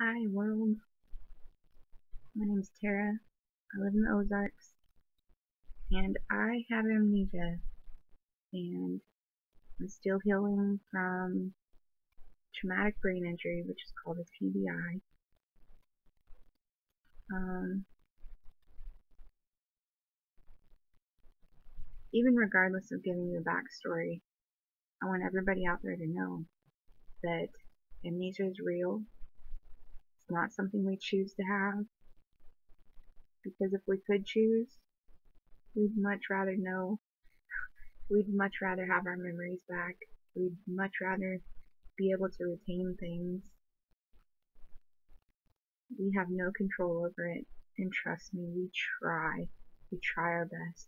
Hi world, my name's Tara. I live in the Ozarks and I have amnesia and I'm still healing from traumatic brain injury, which is called a TBI. Um, Even regardless of giving you a backstory, I want everybody out there to know that amnesia is real. It's not something we choose to have, because if we could choose, we'd much rather know. We'd much rather have our memories back. We'd much rather be able to retain things. We have no control over it, and trust me, we try. We try our best.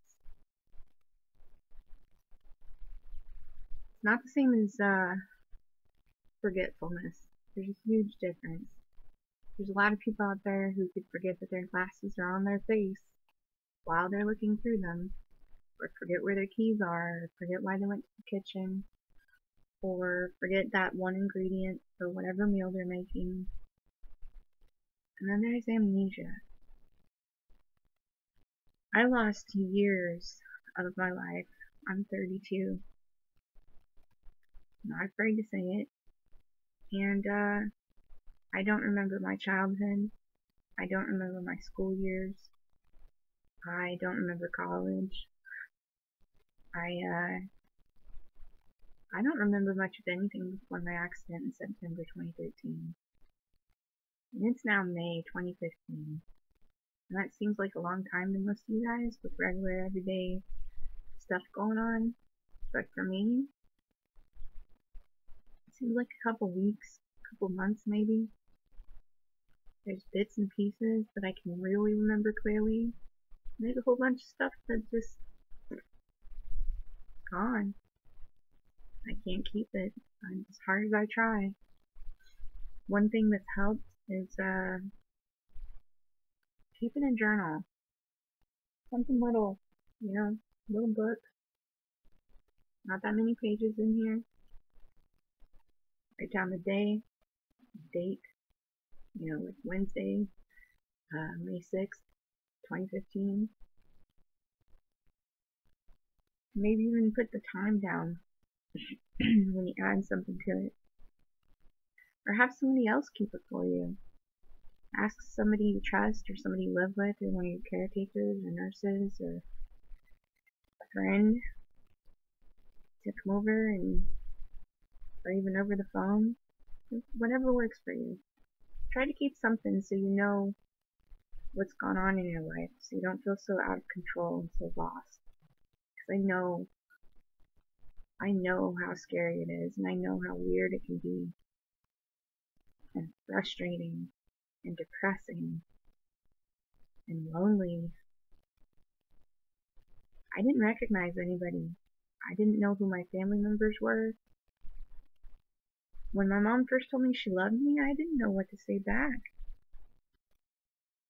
It's not the same as forgetfulness. There's a huge difference. There's a lot of people out there who could forget that their glasses are on their face while they're looking through them, or forget where their keys are, or forget why they went to the kitchen, or forget that one ingredient for whatever meal they're making. And then there's amnesia. I lost years of my life. I'm 32. Not afraid to say it. And I don't remember my childhood. I don't remember my school years. I don't remember college. I I don't remember much of anything before my accident in September 2013. And it's now May 2015. And that seems like a long time to most of you guys with regular everyday stuff going on. But for me, it seems like a couple weeks, a couple months maybe. There's bits and pieces that I can really remember clearly. There's a whole bunch of stuff that's just gone. I can't keep it as hard as I try. One thing that's helped is keeping a journal. Something little, little book. Not that many pages in here. Write down the day, date, like Wednesday, May 6th, 2015. Maybe even put the time down when you add something to it. Or have somebody else keep it for you. Ask somebody you trust or somebody you live with or one of your caretakers or nurses or a friend to come over or even over the phone. Whatever works for you. Try to keep something so you know what's gone on in your life, so you don't feel so out of control and so lost. Because I know how scary it is, and I know how weird it can be, and frustrating, and depressing, and lonely. I didn't recognize anybody. I didn't know who my family members were. When my mom first told me she loved me, I didn't know what to say back.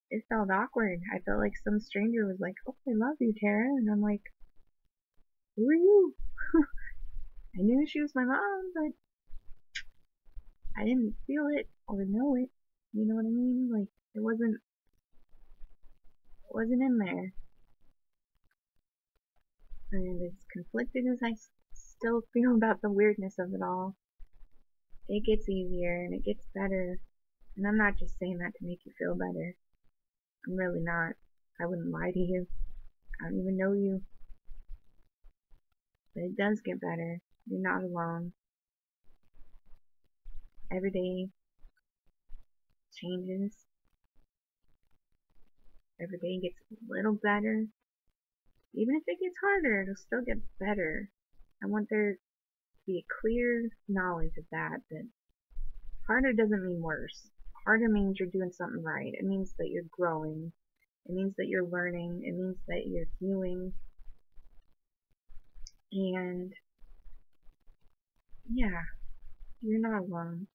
It felt awkward. I felt like some stranger was like, "Oh, I love you, Tara," and I'm like, "Who are you?" I knew she was my mom, but I didn't feel it or know it. You know what I mean? Like it wasn't in there. And as conflicted as I still feel about the weirdness of it all, it gets easier and it gets better. And I'm not just saying that to make you feel better. I'm really not. I wouldn't lie to you. I don't even know you. But it does get better. You're not alone. Every day changes. Every day gets a little better. Even if it gets harder, it'll still get better. I want there to be a clear knowledge of that harder doesn't mean worse. Harder means you're doing something right. It means that you're growing. It means that you're learning. It means that you're healing. And yeah, you're not alone.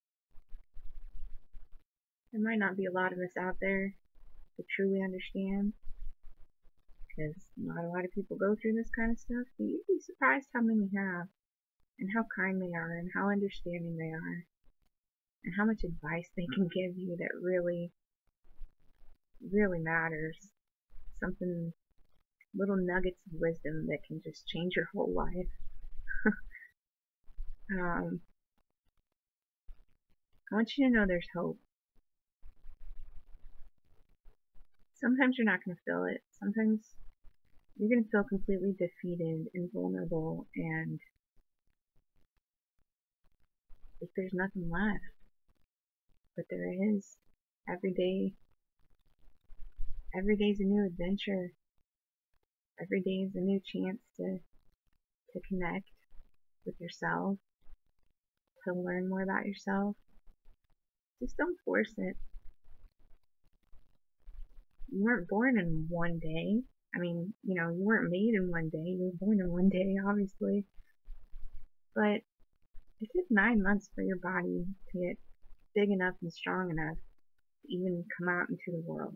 There might not be a lot of us out there to truly understand, because not a lot of people go through this kind of stuff, but you'd be surprised how many have, and how kind they are, and how understanding they are. and how much advice they can give you that really, really matters. Something, little nuggets of wisdom that can just change your whole life. um, I want you to know there's hope. Sometimes you're not going to feel it. Sometimes you're going to feel completely defeated and vulnerable, and like there's nothing left. But there is. Every day, every day's a new adventure. Every day is a new chance to connect with yourself, to learn more about yourself. Just don't force it. You weren't born in one day. I mean, you weren't made in one day. You were born in one day, obviously. But it took 9 months for your body to get big enough and strong enough to even come out into the world.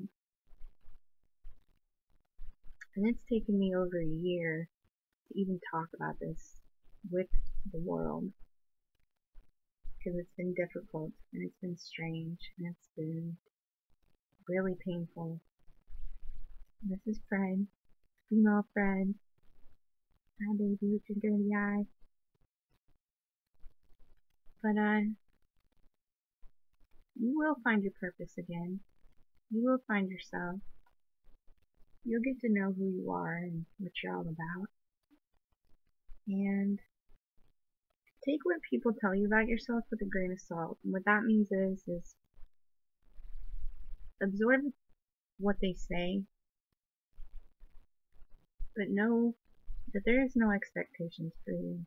And it's taken me over a year to even talk about this with the world. Because it's been difficult, and it's been strange, and it's been really painful. And this is Fred, female Fred. Hi baby with your dirty eye. But you will find your purpose again. You will find yourself. You'll get to know who you are and what you're all about. And take what people tell you about yourself with a grain of salt. And what that means is absorb what they say, but know that there is no expectations for you.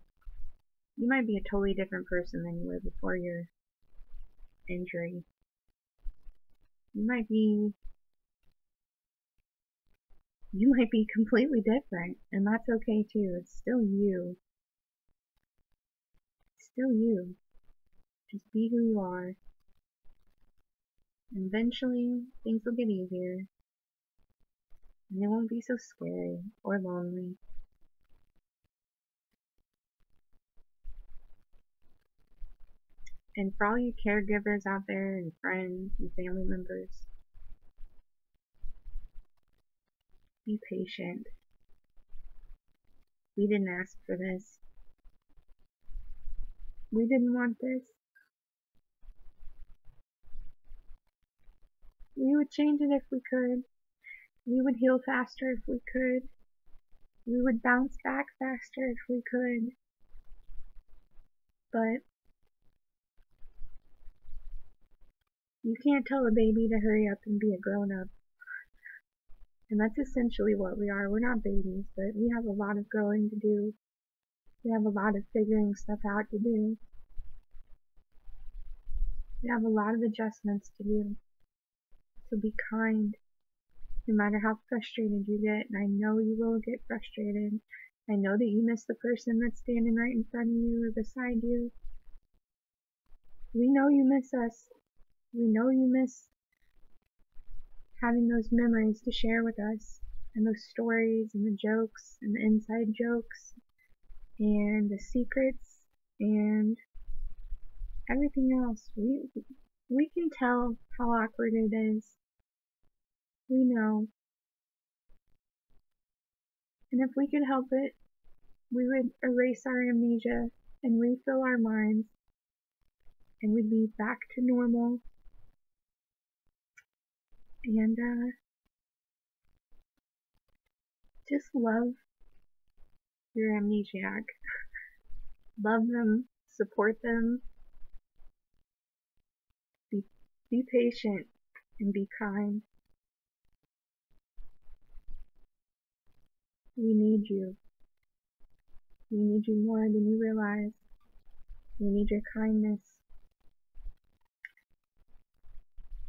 You might be a totally different person than you were before your injury. You might be completely different, and that's okay too. It's still you. It's still you. Just be who you are. And eventually, things will get easier. And they won't be so scary or lonely. And for all you caregivers out there, and friends and family members, be patient. We didn't ask for this. We didn't want this. We would change it if we could. We would heal faster if we could. We would bounce back faster if we could. But you can't tell a baby to hurry up and be a grown-up. And that's essentially what we are. We're not babies, but we have a lot of growing to do. We have a lot of figuring stuff out to do. We have a lot of adjustments to do. So be kind, no matter how frustrated you get. And I know you will get frustrated. I know that you miss the person that's standing right in front of you or beside you. We know you miss us. We know you miss having those memories to share with us, and those stories, and the jokes, and the inside jokes, and the secrets, and everything else. We can tell how awkward it is. We know. And if we could help it, we would erase our amnesia and refill our minds, and we'd be back to normal. And just love your amnesiac. Love them, support them, be patient, and be kind. We need you. We need you more than you realize. We need your kindness.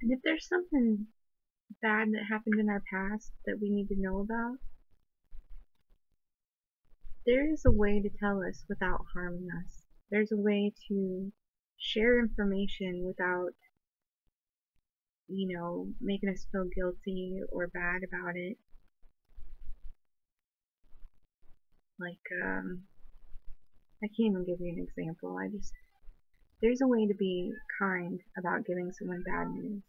And if there's something bad that happened in our past that we need to know about, there is a way to tell us without harming us. There's a way to share information without, making us feel guilty or bad about it. Like, I can't even give you an example. There's a way to be kind about giving someone bad news.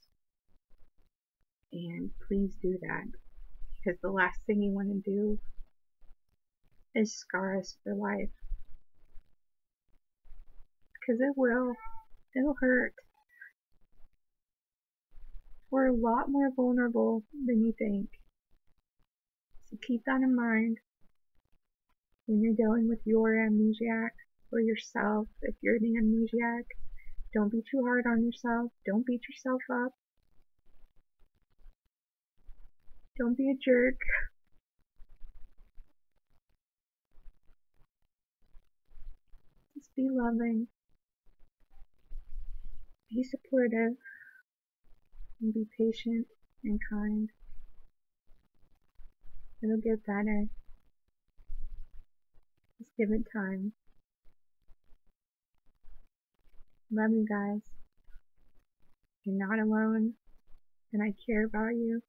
And please do that. Because the last thing you want to do is scar us for life. Because it will. It'll hurt. We're a lot more vulnerable than you think. So keep that in mind when you're dealing with your amnesiac or yourself. If you're the amnesiac, don't be too hard on yourself. Don't beat yourself up. Don't be a jerk. Just be loving. Be supportive. And be patient and kind. It'll get better. Just give it time. Love you guys. You're not alone, and I care about you.